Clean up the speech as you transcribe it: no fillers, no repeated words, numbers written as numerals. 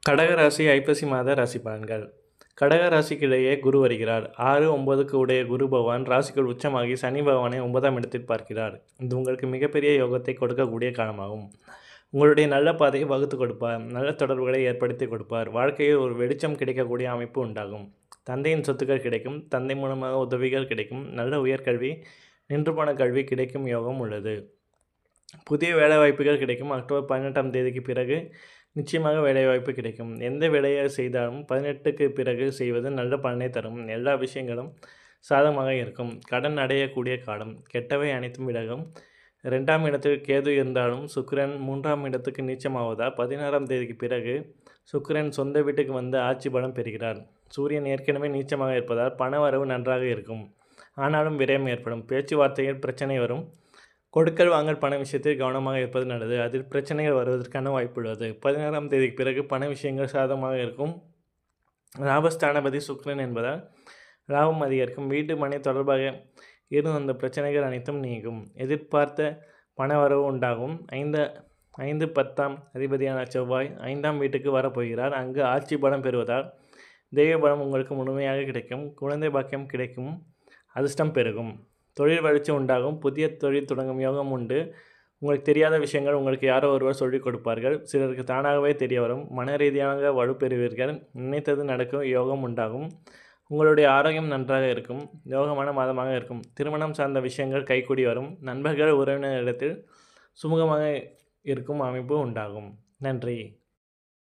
கடகராசி ஐப்பசி மாத ராசி பலன்கள். கடக ராசிக்கிடையே குரு வருகிறார். 6, 9க்கு உடைய குரு பகவான் ராசிக்குள் உச்சமாகி சனி பகவானை 9ஆம் இடத்தில் பார்க்கிறார். இது உங்களுக்கு மிகப்பெரிய யோகத்தை கொடுக்கக்கூடிய காலமாகும். உங்களுடைய நல்ல பாதையை வகுத்து கொடுப்பார். நல்ல தொடர்புகளை ஏற்படுத்தி கொடுப்பார். வாழ்க்கையில் ஒரு வெளிச்சம் கிடைக்கக்கூடிய அமைப்பு உண்டாகும். தந்தையின் சொத்துக்கள் கிடைக்கும். தந்தை மூலமாக உதவிகள் கிடைக்கும். நல்ல உயர்கல்வி, நின்று போன கல்வி கிடைக்கும் யோகம் உள்ளது. புதிய வேலைவாய்ப்புகள் கிடைக்கும். அக்டோபர் 18ஆம் தேதிக்கு பிறகு நிச்சயமாக வேலைவாய்ப்பு கிடைக்கும். எந்த வேலையை செய்தாலும் 18க்கு பிறகு செய்வது நல்ல பலனை தரும். எல்லா விஷயங்களும் சாதகமாக இருக்கும். கடன் அடையக்கூடிய காலம். கெட்டவை அனைத்தும் விலகும். 2ஆம் இடத்தில் கேது இருந்தாலும் சுக்கிரன் 3ஆம் இடத்துக்கு நீச்சமாவதால் 16ஆம் தேதிக்கு பிறகு சுக்கிரன் சொந்த வீட்டுக்கு வந்து ஆட்சி பலம் பெறுகிறார். சூரியன் ஏற்கனவே நீச்சமாக இருப்பதால் பண வரவு நன்றாக இருக்கும். ஆனாலும் விரயம் ஏற்படும். பேச்சுவார்த்தையில் பிரச்சனை வரும். கொடுக்கல் வாங்கல் பண விஷயத்தில் கவனமாக இருப்பது நல்லது. அதில் பிரச்சனைகள் வருவதற்கான வாய்ப்புள்ளது. 16ஆம் தேதிக்கு பிறகு பண விஷயங்கள் சாதகமாக இருக்கும். லாபஸ்தானபதி சுக்கிரன் என்பதால் லாபம் அதிகரிக்கும். வீட்டு மனை தொடர்பாக இருந்து வந்த பிரச்சனைகள் அனைத்தும் நீங்கும். எதிர்பார்த்த பண வரவு உண்டாகும். 5, 10ஆம் அதிபதியான செவ்வாய் 5ஆம் வீட்டுக்கு வரப்போகிறார். அங்கு ஆட்சி பலம் பெறுவதால் தெய்வ பலம் உங்களுக்கு முழுமையாக கிடைக்கும். குழந்தை பாக்கியம் கிடைக்கும். அதிர்ஷ்டம் பெருகும். தொழில் வளர்ச்சி உண்டாகும். புதிய தொழில் தொடங்கும் யோகம் உண்டு. உங்களுக்கு தெரியாத விஷயங்கள் உங்களுக்கு யாரோ ஒருவர் சொல்லிக் கொடுப்பார்கள். சிலருக்கு தானாகவே தெரிய வரும். மன ரீதியாக வலுப்பெறுவீர்கள். நினைத்தது நடக்கும். யோகம் உண்டாகும். உங்களுடைய ஆரோக்கியம் நன்றாக இருக்கும். யோகமான மாதமாக இருக்கும். திருமணம் சார்ந்த விஷயங்கள் கைகூடி வரும். நண்பர்கள் உறவினரிடத்தில் சுமூகமாக இருக்கும் அமைப்பு உண்டாகும். நன்றி.